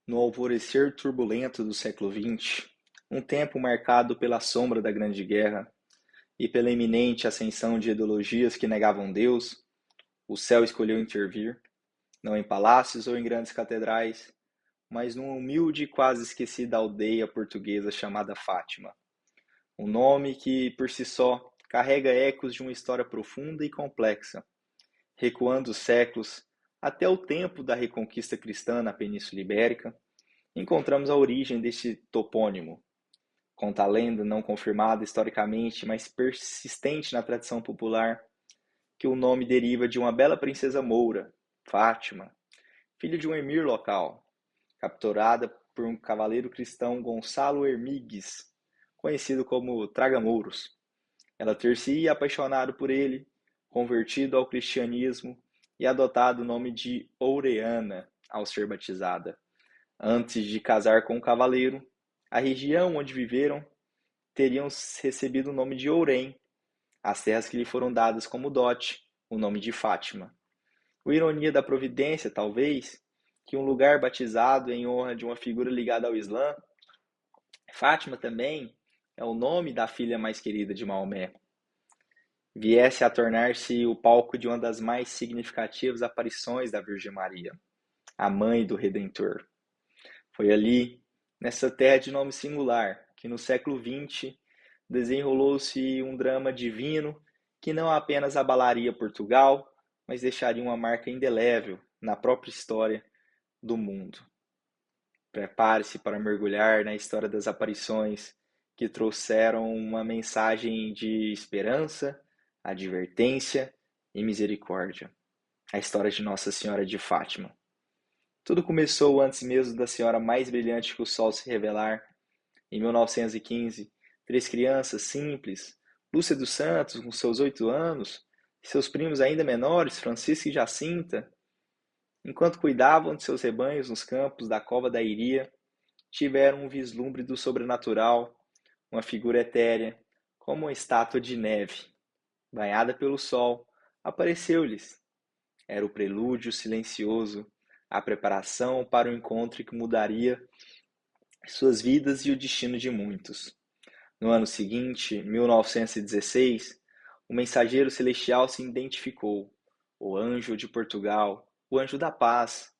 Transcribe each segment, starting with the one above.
No alvorecer turbulento do século XX, um tempo marcado pela sombra da Grande Guerra e pela iminente ascensão de ideologias que negavam Deus, o céu escolheu intervir, não em palácios ou em grandes catedrais, mas numa humilde e quase esquecida aldeia portuguesa chamada Fátima. Um nome que, por si só, carrega ecos de uma história profunda e complexa, recuando os séculos até o tempo da reconquista cristã na Península Ibérica. Encontramos a origem deste topônimo. Conta a lenda, não confirmada historicamente, mas persistente na tradição popular, que o nome deriva de uma bela princesa moura, Fátima, filha de um emir local, capturada por um cavaleiro cristão, Gonçalo Hermigues, conhecido como Traga-Mouros. Ela ter-se apaixonado por ele, convertido ao cristianismo e adotado o nome de Oureana ao ser batizada. Antes de casar com o cavaleiro, a região onde viveram teriam recebido o nome de Ourém, as terras que lhe foram dadas como dote, o nome de Fátima. O ironia da providência, talvez, que um lugar batizado em honra de uma figura ligada ao Islã, Fátima também é o nome da filha mais querida de Maomé, viesse a tornar-se o palco de uma das mais significativas aparições da Virgem Maria, a mãe do Redentor. Foi ali, nessa terra de nome singular, que no século XX desenrolou-se um drama divino que não apenas abalaria Portugal, mas deixaria uma marca indelével na própria história do mundo. Prepare-se para mergulhar na história das aparições que trouxeram uma mensagem de esperança, advertência e misericórdia. A história de Nossa Senhora de Fátima. Tudo começou antes mesmo da senhora mais brilhante que o sol se revelar. Em 1915, três crianças simples, Lúcia dos Santos, com seus 8 anos, e seus primos ainda menores, Francisca e Jacinta, enquanto cuidavam de seus rebanhos nos campos da Cova da Iria, tiveram um vislumbre do sobrenatural, uma figura etérea, como uma estátua de neve, banhada pelo sol, apareceu-lhes. Era o prelúdio silencioso, a preparação para o encontro que mudaria suas vidas e o destino de muitos. No ano seguinte, 1916, o mensageiro celestial se identificou, o anjo de Portugal, o anjo da paz.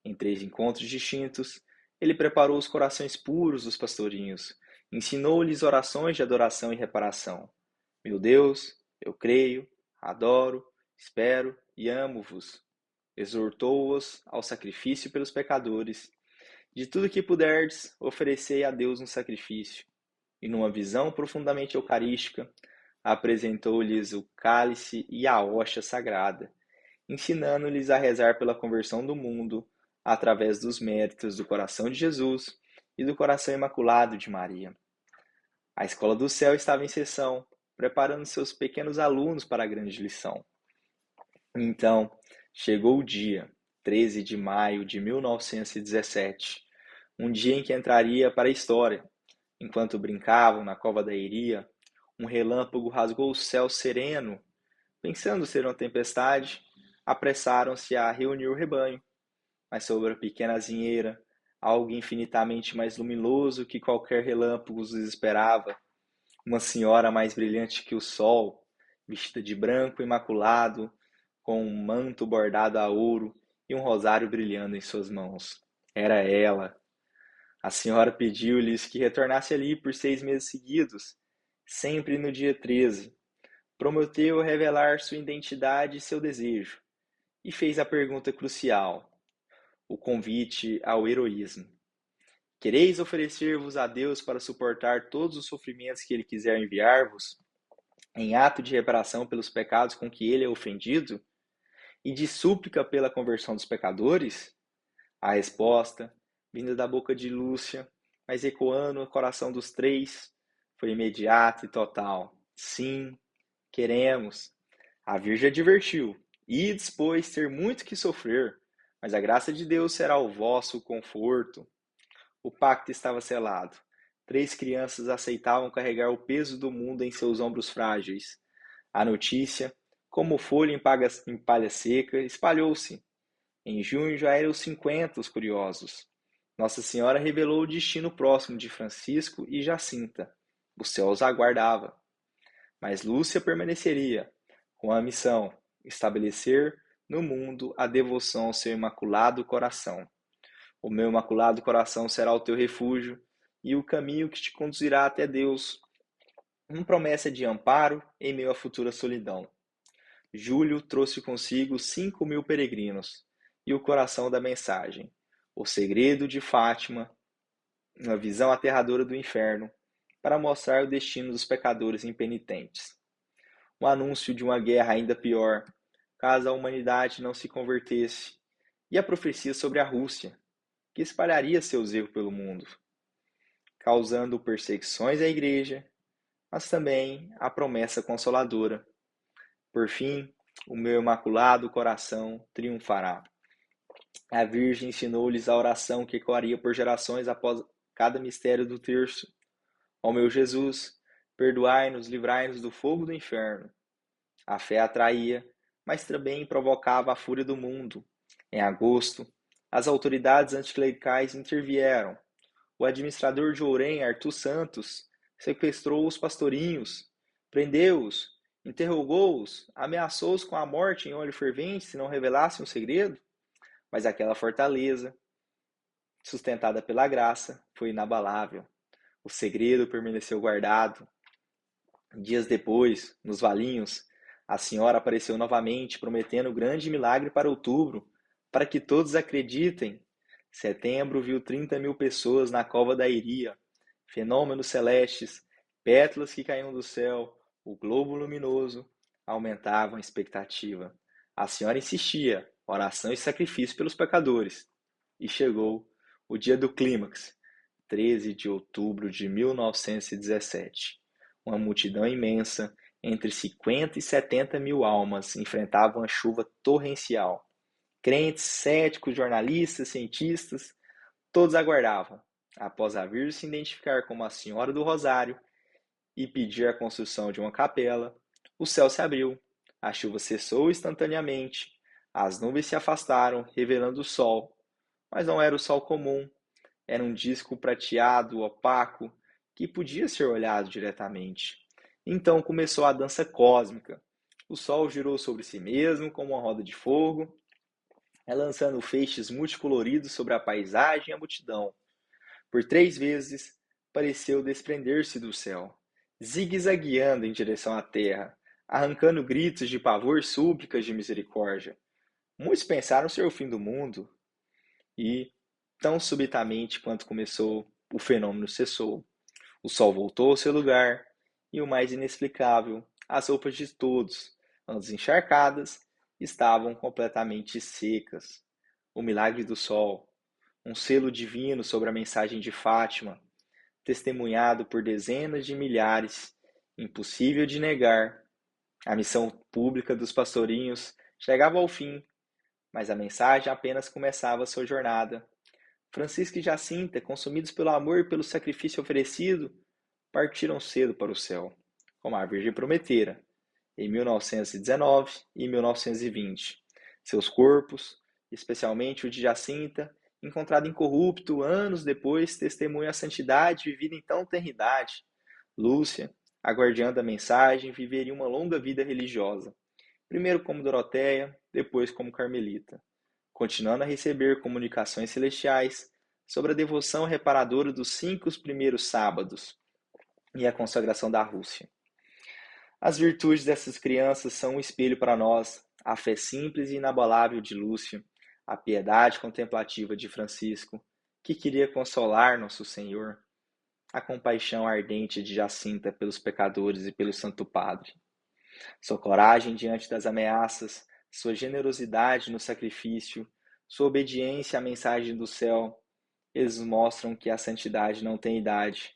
Em 3 encontros distintos, ele preparou os corações puros dos pastorinhos, ensinou-lhes orações de adoração e reparação. Meu Deus, eu creio, adoro, espero e amo-vos. Exortou-os ao sacrifício pelos pecadores. De tudo que puderdes, oferecei a Deus um sacrifício. E numa visão profundamente eucarística, apresentou-lhes o cálice e a hóstia sagrada, ensinando-lhes a rezar pela conversão do mundo através dos méritos do coração de Jesus e do coração imaculado de Maria. A escola do céu estava em sessão, preparando seus pequenos alunos para a grande lição. Então, chegou o dia, 13 de maio de 1917, um dia em que entraria para a história. Enquanto brincavam na cova da Iria, um relâmpago rasgou o céu sereno. Pensando ser uma tempestade, apressaram-se a reunir o rebanho. Mas sobre a pequena azinheira, algo infinitamente mais luminoso que qualquer relâmpago os esperava. Uma senhora mais brilhante que o sol, vestida de branco imaculado, com um manto bordado a ouro e um rosário brilhando em suas mãos. Era ela. A senhora pediu-lhes que retornasse ali por 6 meses seguidos, sempre no dia 13. Prometeu revelar sua identidade e seu desejo, e fez a pergunta crucial, o convite ao heroísmo. Quereis oferecer-vos a Deus para suportar todos os sofrimentos que Ele quiser enviar-vos, em ato de reparação pelos pecados com que Ele é ofendido, e de súplica pela conversão dos pecadores? A resposta, vinda da boca de Lúcia, mas ecoando no coração dos três, foi imediata e total. Sim, queremos. A Virgem advertiu: ides, pois, ter muito que sofrer, mas a graça de Deus será o vosso conforto. O pacto estava selado. 3 crianças aceitavam carregar o peso do mundo em seus ombros frágeis. A notícia, como folha em palha seca, espalhou-se. Em junho já eram 50 os curiosos. Nossa Senhora revelou o destino próximo de Francisco e Jacinta. O céu os aguardava. Mas Lúcia permaneceria, com a missão: estabelecer no mundo a devoção ao seu Imaculado Coração. O meu Imaculado Coração será o teu refúgio e o caminho que te conduzirá até Deus, uma promessa de amparo em meio à futura solidão. Júlio trouxe consigo 5.000 peregrinos e o coração da mensagem, o segredo de Fátima, uma visão aterradora do inferno, para mostrar o destino dos pecadores impenitentes. O anúncio de uma guerra ainda pior, caso a humanidade não se convertesse, e a profecia sobre a Rússia, que espalharia seus erros pelo mundo, causando perseguições à igreja, mas também a promessa consoladora. Por fim, o meu Imaculado Coração triunfará. A Virgem ensinou-lhes a oração que ecoaria por gerações após cada mistério do terço. Ó meu Jesus, perdoai-nos, livrai-nos do fogo do inferno. A fé atraía, mas também provocava a fúria do mundo. Em agosto, as autoridades anticlericais intervieram. O administrador de Ourém, Arthur Santos, sequestrou os pastorinhos, prendeu-os, interrogou-os, ameaçou-os com a morte em óleo fervente se não revelassem o segredo. Mas aquela fortaleza, sustentada pela graça, foi inabalável. O segredo permaneceu guardado. Dias depois, nos Valinhos, a senhora apareceu novamente, prometendo grande milagre para outubro, para que todos acreditem. Setembro viu 30.000 pessoas na cova da Iria, fenômenos celestes, pétalas que caíam do céu, o globo luminoso aumentavam a expectativa. A senhora insistia, oração e sacrifício pelos pecadores. E chegou o dia do clímax, 13 de outubro de 1917. Uma multidão imensa, entre 50 e 70 mil almas, enfrentava uma chuva torrencial. Crentes, céticos, jornalistas, cientistas, todos aguardavam, após a Virgem se identificar como a Senhora do Rosário e pedir a construção de uma capela, o céu se abriu, a chuva cessou instantaneamente, as nuvens se afastaram, revelando o sol. Mas não era o sol comum, era um disco prateado, opaco, que podia ser olhado diretamente. Então começou a dança cósmica. O sol girou sobre si mesmo como uma roda de fogo, lançando feixes multicoloridos sobre a paisagem e a multidão. Por 3 vezes pareceu desprender-se do céu, zigue-zagueando em direção à terra, arrancando gritos de pavor e súplicas de misericórdia. Muitos pensaram ser o fim do mundo, e, tão subitamente quanto começou, o fenômeno cessou. O sol voltou ao seu lugar, e o mais inexplicável, as roupas de todos, antes encharcadas, estavam completamente secas. O milagre do sol, um selo divino sobre a mensagem de Fátima, testemunhado por dezenas de milhares, impossível de negar. A missão pública dos pastorinhos chegava ao fim, mas a mensagem apenas começava sua jornada. Francisco e Jacinta, consumidos pelo amor e pelo sacrifício oferecido, partiram cedo para o céu, como a Virgem prometera, em 1919 e 1920. Seus corpos, especialmente o de Jacinta, encontrado incorrupto anos depois, testemunha a santidade vivida em tão tenridade. Lúcia, a guardiã da mensagem, viveria uma longa vida religiosa, primeiro como Doroteia, depois como Carmelita, continuando a receber comunicações celestiais sobre a devoção reparadora dos 5 primeiros sábados e a consagração da Rússia. As virtudes dessas crianças são um espelho para nós, a fé simples e inabalável de Lúcia, a piedade contemplativa de Francisco, que queria consolar nosso Senhor, a compaixão ardente de Jacinta pelos pecadores e pelo Santo Padre. Sua coragem diante das ameaças, sua generosidade no sacrifício, sua obediência à mensagem do céu, eles mostram que a santidade não tem idade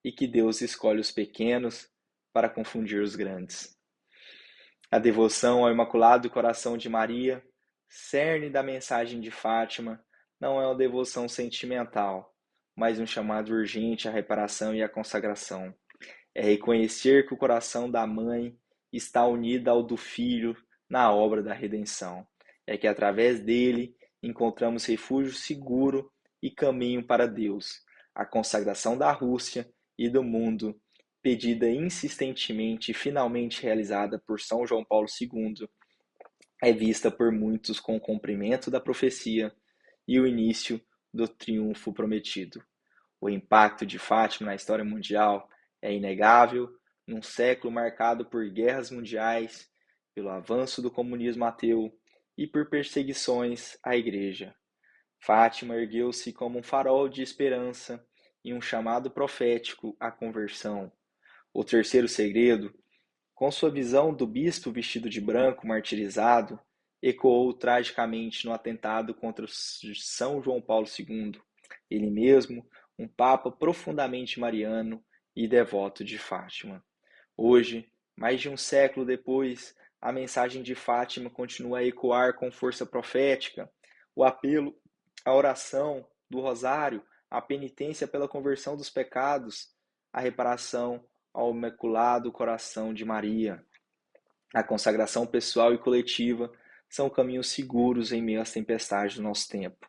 e que Deus escolhe os pequenos para confundir os grandes. A devoção ao Imaculado Coração de Maria, cerne da mensagem de Fátima, não é uma devoção sentimental, mas um chamado urgente à reparação e à consagração. É reconhecer que o coração da mãe está unido ao do filho na obra da redenção. É que através dele encontramos refúgio seguro e caminho para Deus, a consagração da Rússia e do mundo, pedida insistentemente e finalmente realizada por São João Paulo II, é vista por muitos com o cumprimento da profecia e o início do triunfo prometido. O impacto de Fátima na história mundial é inegável, num século marcado por guerras mundiais, pelo avanço do comunismo ateu e por perseguições à Igreja. Fátima ergueu-se como um farol de esperança e um chamado profético à conversão. O terceiro segredo, com sua visão do bispo vestido de branco martirizado, ecoou tragicamente no atentado contra São João Paulo II, ele mesmo, um papa profundamente mariano e devoto de Fátima. Hoje, mais de um século depois, a mensagem de Fátima continua a ecoar com força profética. O apelo à oração do rosário, à penitência pela conversão dos pecados, à reparação ao Imaculado Coração de Maria. A consagração pessoal e coletiva são caminhos seguros em meio às tempestades do nosso tempo.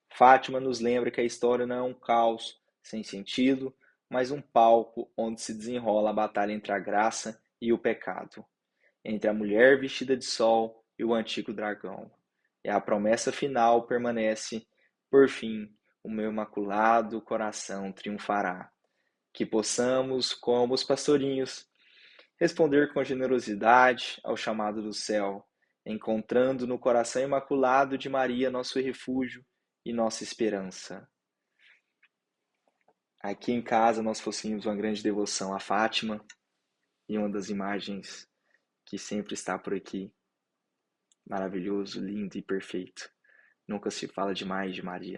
Fátima nos lembra que a história não é um caos sem sentido, mas um palco onde se desenrola a batalha entre a graça e o pecado, entre a mulher vestida de sol e o antigo dragão. E a promessa final permanece: por fim, o meu imaculado coração triunfará. Que possamos, como os pastorinhos, responder com generosidade ao chamado do céu, encontrando no coração imaculado de Maria nosso refúgio e nossa esperança. Aqui em casa nós possuímos uma grande devoção a Fátima e uma das imagens que sempre está por aqui, maravilhoso, lindo e perfeito. Nunca se fala demais de Maria.